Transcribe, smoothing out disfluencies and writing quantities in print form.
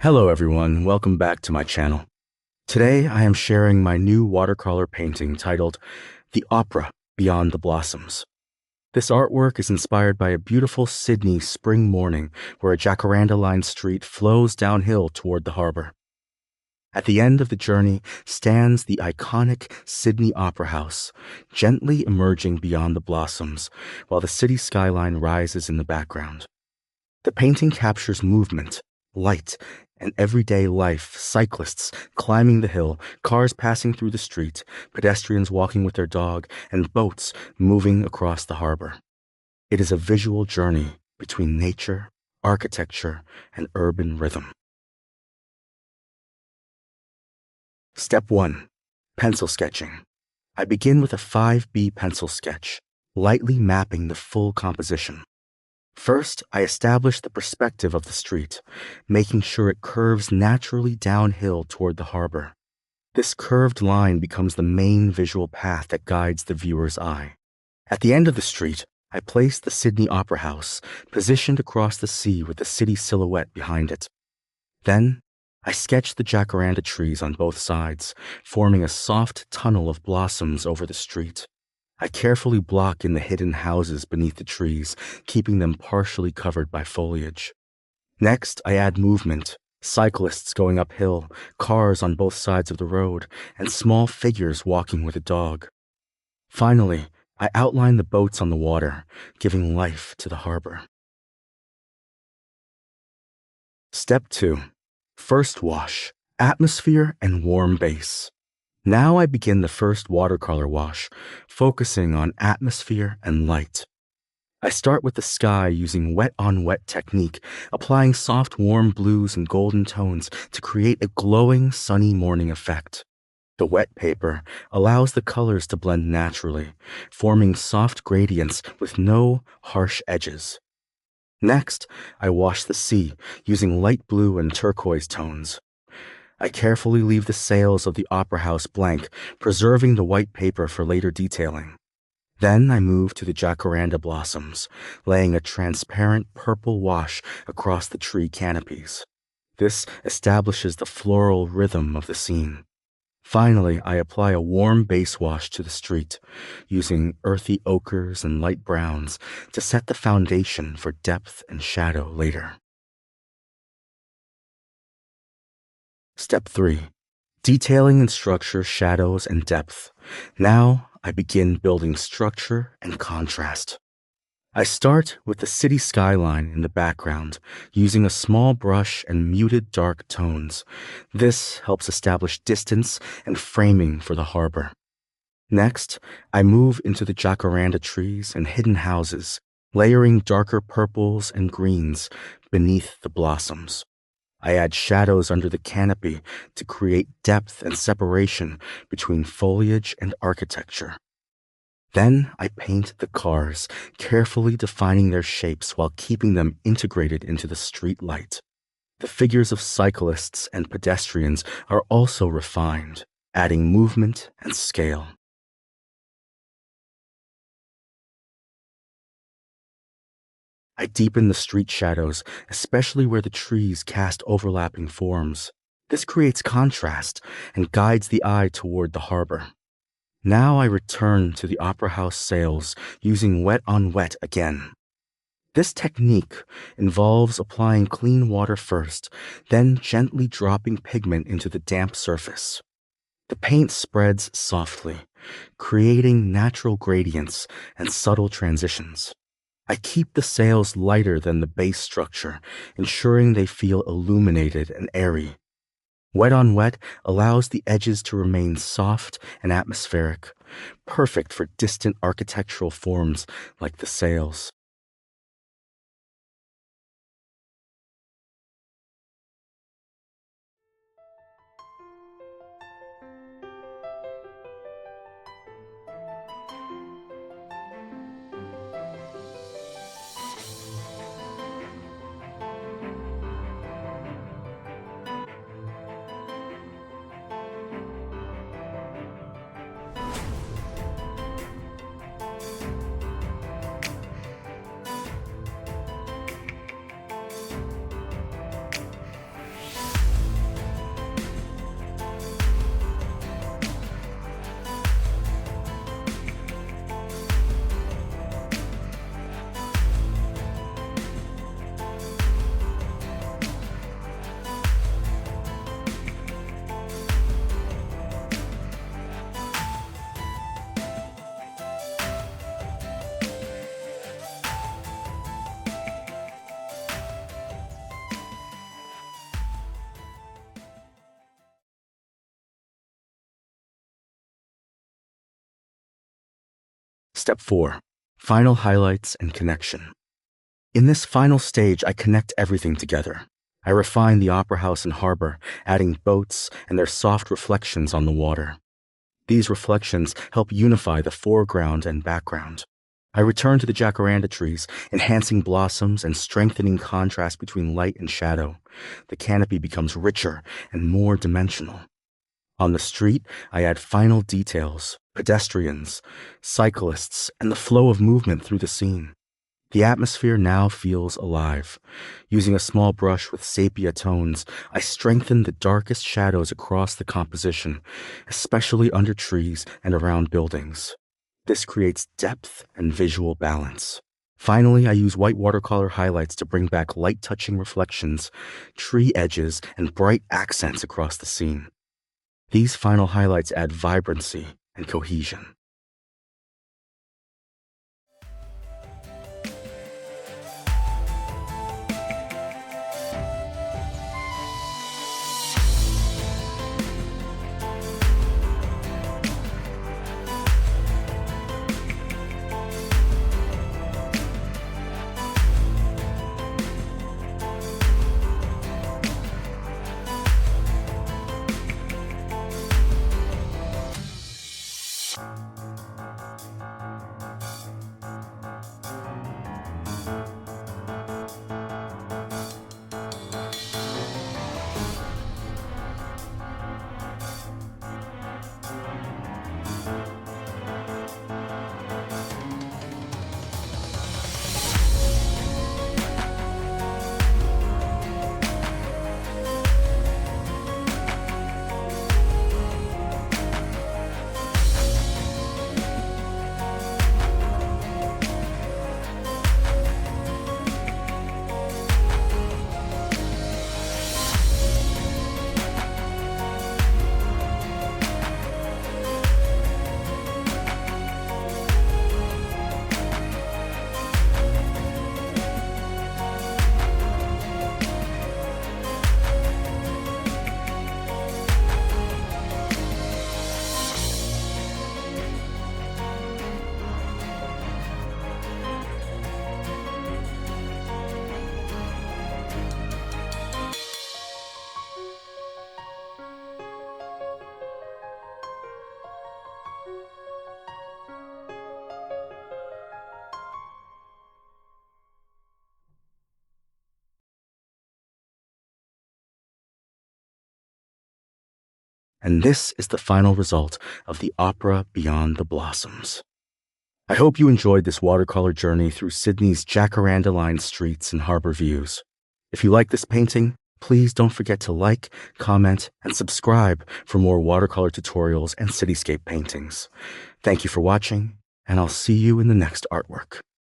Hello everyone, welcome back to my channel. Today I am sharing my new watercolor painting titled The Opera Beyond the Blossoms. This artwork is inspired by a beautiful Sydney spring morning where a jacaranda-lined street flows downhill toward the harbour. At the end of the journey stands the iconic Sydney Opera House, gently emerging beyond the blossoms while the city skyline rises in the background. The painting captures movement, light, and everyday life, cyclists climbing the hill, cars passing through the street, pedestrians walking with their dog, and boats moving across the harbour. It is a visual journey between nature, architecture, and urban rhythm. Step 1. Pencil sketching. I begin with a 5B pencil sketch, lightly mapping the full composition. First, I establish the perspective of the street, making sure it curves naturally downhill toward the harbour. This curved line becomes the main visual path that guides the viewer's eye. At the end of the street, I place the Sydney Opera House, positioned across the sea with the city silhouette behind it. Then, I sketch the jacaranda trees on both sides, forming a soft tunnel of blossoms over the street. I carefully block in the hidden houses beneath the trees, keeping them partially covered by foliage. Next, I add movement, cyclists going uphill, cars on both sides of the road, and small figures walking with a dog. Finally, I outline the boats on the water, giving life to the harbour. Step 2. First wash, atmosphere and warm base. Now I begin the first watercolor wash, focusing on atmosphere and light. I start with the sky using wet-on-wet technique, applying soft warm blues and golden tones to create a glowing sunny morning effect. The wet paper allows the colors to blend naturally, forming soft gradients with no harsh edges. Next, I wash the sea using light blue and turquoise tones. I carefully leave the sails of the opera house blank, preserving the white paper for later detailing. Then I move to the jacaranda blossoms, laying a transparent purple wash across the tree canopies. This establishes the floral rhythm of the scene. Finally, I apply a warm base wash to the street, using earthy ochres and light browns to set the foundation for depth and shadow later. Step 3. Detailing and structure shadows and depth. Now I begin building structure and contrast. I start with the city skyline in the background, using a small brush and muted dark tones. This helps establish distance and framing for the harbour. Next, I move into the jacaranda trees and hidden houses, layering darker purples and greens beneath the blossoms. I add shadows under the canopy to create depth and separation between foliage and architecture. Then I paint the cars, carefully defining their shapes while keeping them integrated into the street light. The figures of cyclists and pedestrians are also refined, adding movement and scale. I deepen the street shadows, especially where the trees cast overlapping forms. This creates contrast and guides the eye toward the harbour. Now I return to the opera house sails, using wet-on-wet again. This technique involves applying clean water first, then gently dropping pigment into the damp surface. The paint spreads softly, creating natural gradients and subtle transitions. I keep the sails lighter than the base structure, ensuring they feel illuminated and airy. Wet-on-wet allows the edges to remain soft and atmospheric, perfect for distant architectural forms like the sails. Step 4. Final highlights and connection. In this final stage, I connect everything together. I refine the opera house and harbor, adding boats and their soft reflections on the water. These reflections help unify the foreground and background. I return to the jacaranda trees, enhancing blossoms and strengthening contrast between light and shadow. The canopy becomes richer and more dimensional. On the street, I add final details, pedestrians, cyclists, and the flow of movement through the scene. The atmosphere now feels alive. Using a small brush with sepia tones, I strengthen the darkest shadows across the composition, especially under trees and around buildings. This creates depth and visual balance. Finally, I use white watercolor highlights to bring back light-touching reflections, tree edges, and bright accents across the scene. These final highlights add vibrancy and cohesion. And this is the final result of the opera Beyond the Blossoms. I hope you enjoyed this watercolor journey through Sydney's jacaranda-lined streets and harbor views. If you like this painting, please don't forget to like, comment, and subscribe for more watercolor tutorials and cityscape paintings. Thank you for watching, and I'll see you in the next artwork.